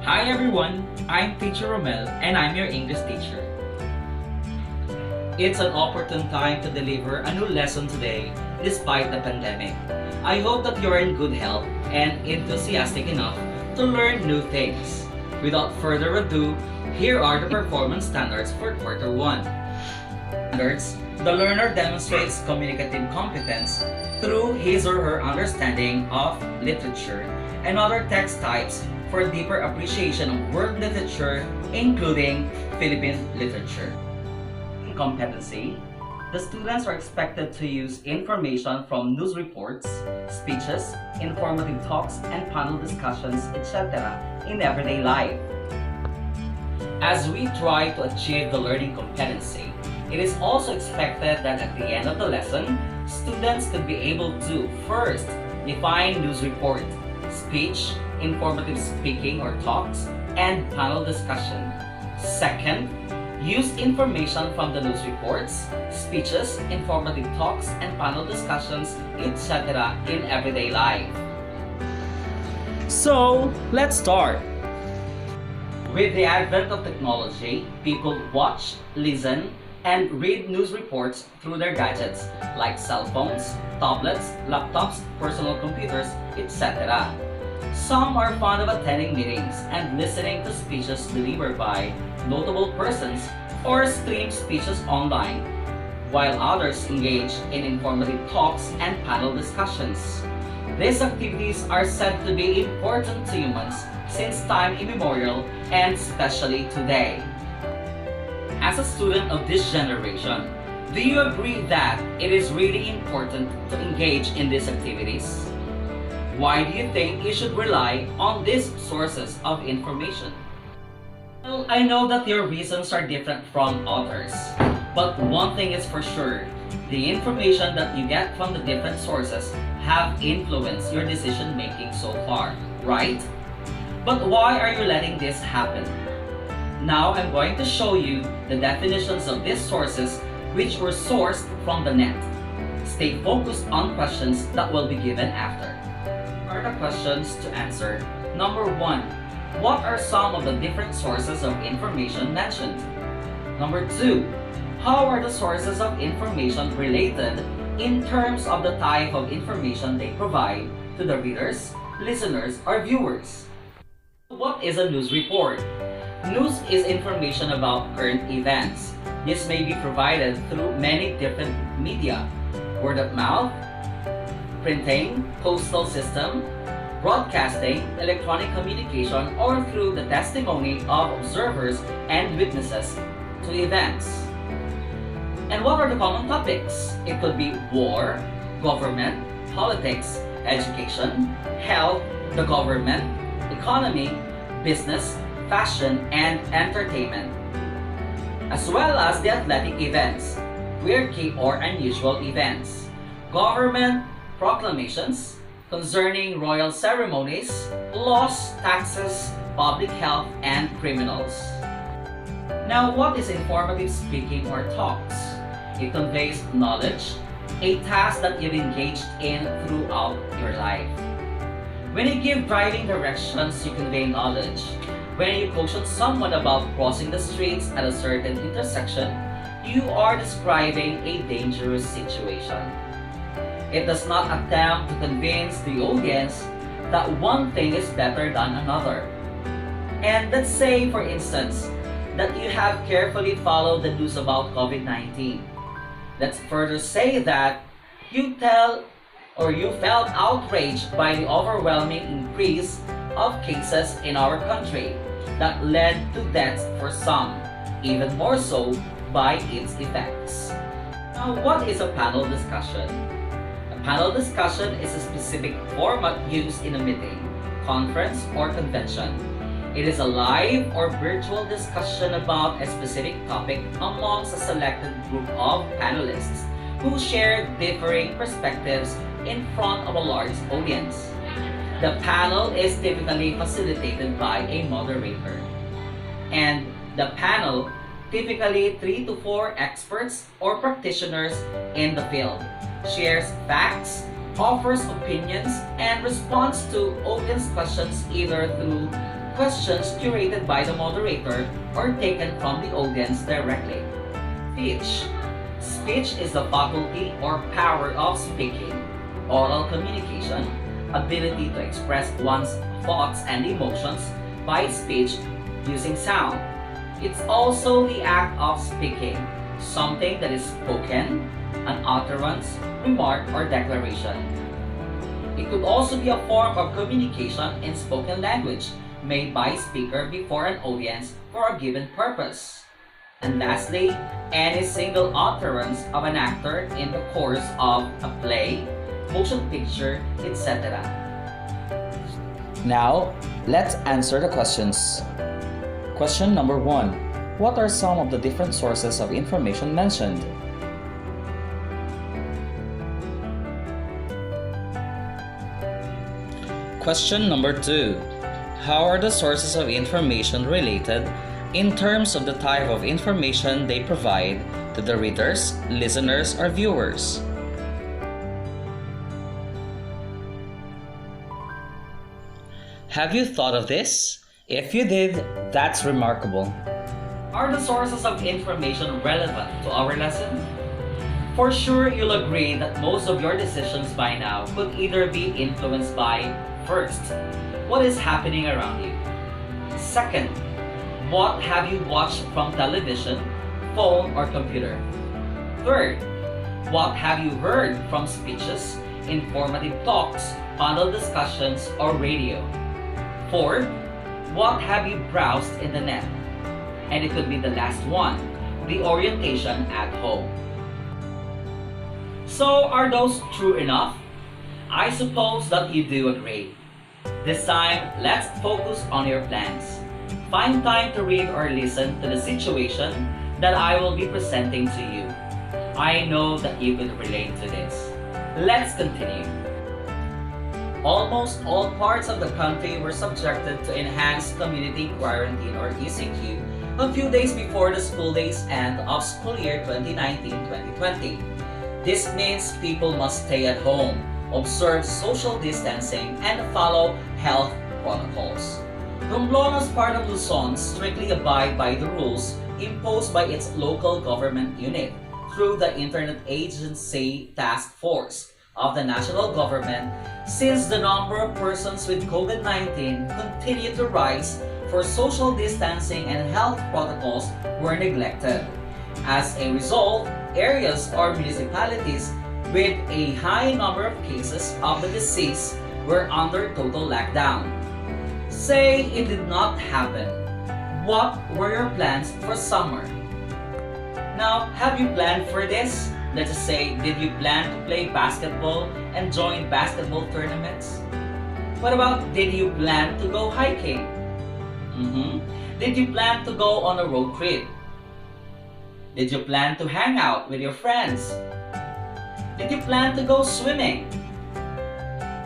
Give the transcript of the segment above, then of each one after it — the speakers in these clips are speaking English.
Hi everyone, I'm Teacher Romel and I'm your English teacher. It's an opportune time to deliver a new lesson today despite the pandemic. I hope that you're in good health and enthusiastic enough to learn new things. Without further ado, here are the performance standards for Quarter 1. Standards: the learner demonstrates communicative competence through his or her understanding of literature and other text types for deeper appreciation of world literature, including Philippine literature. Competency: the students are expected to use information from news reports, speeches, informative talks, and panel discussions, etc. in everyday life. As we try to achieve the learning competency, it is also expected that at the end of the lesson, students could be able to first define news report, speech, informative speaking or talks, and panel discussion. Second, use information from the news reports, speeches, informative talks, and panel discussions, etc. in everyday life. So, let's start. With the advent of technology, people watch, listen, and read news reports through their gadgets like cell phones, tablets, laptops, personal computers, etc. Some are fond of attending meetings and listening to speeches delivered by notable persons or stream speeches online, while others engage in informative talks and panel discussions. These activities are said to be important to humans since time immemorial and especially today. As a student of this generation, do you agree that it is really important to engage in these activities? Why do you think you should rely on these sources of information? Well, I know that your reasons are different from others, but one thing is for sure, the information that you get from the different sources have influenced your decision making so far, right? But why are you letting this happen? Now I'm going to show you the definitions of these sources which were sourced from the net. Stay focused on questions that will be given after. Here are the questions to answer. Number 1. What are some of the different sources of information mentioned? Number 2. How are the sources of information related in terms of the type of information they provide to the readers, listeners, or viewers? What is a news report? News is information about current events. This may be provided through many different media: word of mouth, printing, postal system, broadcasting, electronic communication, or through the testimony of observers and witnesses to events. And what are the common topics? It could be war, government, politics, education, health, the government, economy, business, fashion, and entertainment, as well as the athletic events, quirky or unusual events, government proclamations concerning royal ceremonies, laws, taxes, public health, and criminals. Now, what is informative speaking or talks? It conveys knowledge, a task that you've engaged in throughout your life. When you give driving directions, you convey knowledge. When you caution someone about crossing the streets at a certain intersection, you are describing a dangerous situation. It does not attempt to convince the audience that one thing is better than another. And let's say, for instance, that you have carefully followed the news about COVID-19. Let's further say that you felt outraged by the overwhelming increase of cases in our country that led to deaths for some, even more so by its effects. Now, what is a panel discussion? A panel discussion is a specific format used in a meeting, conference, or convention. It is a live or virtual discussion about a specific topic amongst a selected group of panelists who share differing perspectives in front of a large audience. The panel is typically facilitated by a moderator. And the panel, typically 3 to 4 experts or practitioners in the field, shares facts, offers opinions, and responds to audience questions either through questions curated by the moderator or taken from the audience directly. Speech. Speech is the faculty or power of speaking, oral communication, ability to express one's thoughts and emotions by speech using sound. It's also the act of speaking, something that is spoken, an utterance, remark, or declaration. It could also be a form of communication in spoken language made by a speaker before an audience for a given purpose. And lastly, any single utterance of an actor in the course of a play, motion picture, etc. Now, let's answer the questions. Question number 1. What are some of the different sources of information mentioned? Question number 2. How are the sources of information related in terms of the type of information they provide to the readers, listeners, or viewers? Have you thought of this? If you did, that's remarkable. Are the sources of information relevant to our lesson? For sure, you'll agree that most of your decisions by now could either be influenced by, first, what is happening around you? Second, what have you watched from television, phone, or computer? Third, what have you heard from speeches, informative talks, panel discussions, or radio? Fourth, what have you browsed in the net? And it could be the last one, the orientation at home. So, are those true enough? I suppose that you do agree. This time, let's focus on your plans. Find time to read or listen to the situation that I will be presenting to you. I know that you could relate to this. Let's continue. Almost all parts of the country were subjected to enhanced community quarantine or ECQ a few days before the school days end of school year 2019-2020. This means people must stay at home, observe social distancing, and follow health protocols. Romblon, as part of Luzon, strictly abide by the rules imposed by its local government unit through the Internet Agency Task Force of the national government, since the number of persons with COVID-19 continued to rise for social distancing and health protocols were neglected. As a result, areas or municipalities with a high number of cases of the disease were under total lockdown. Say it did not happen. What were your plans for summer? Now, have you planned for this? Let's just say, did you plan to play basketball and join basketball tournaments? What about, did you plan to go hiking? Did you plan to go on a road trip? Did you plan to hang out with your friends? Did you plan to go swimming?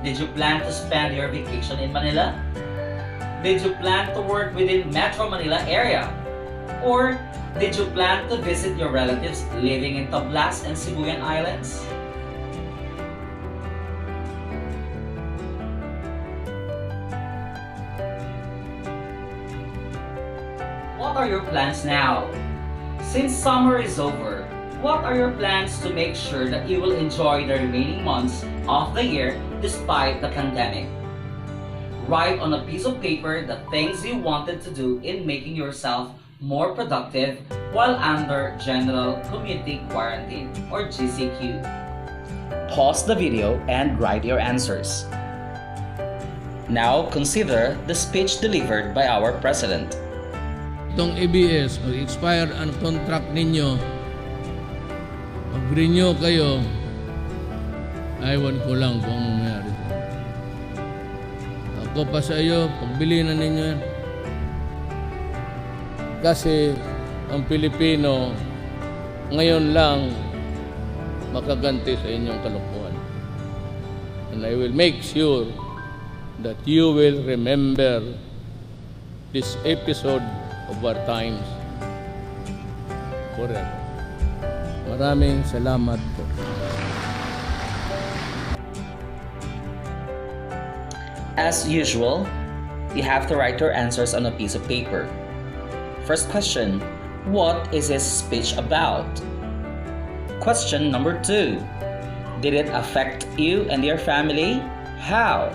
Did you plan to spend your vacation in Manila? Did you plan to work within Metro Manila area? Or did you plan to visit your relatives living in Tablas and Sibuyan Islands? What are your plans now? Since summer is over, what are your plans to make sure that you will enjoy the remaining months of the year despite the pandemic? Write on a piece of paper the things you wanted to do in making yourself more productive while under General Community Quarantine or GCQ. Pause the video and write your answers. Now consider the speech delivered by our President. Itong ABS, mag-expire ang contract ninyo, mag-renew kayo, aywan ko lang kung anong mayari. Ako pa sa iyo, pagbili na ninyo yan. Kasi ang Pilipino ngayon lang makaganti sa inyong kalungkuhan. And I will make sure that you will remember this episode of our times forever. Maraming salamat po. As usual, you have to write your answers on a piece of paper. First question, what is his speech about? Question number 2, did it affect you and your family? How?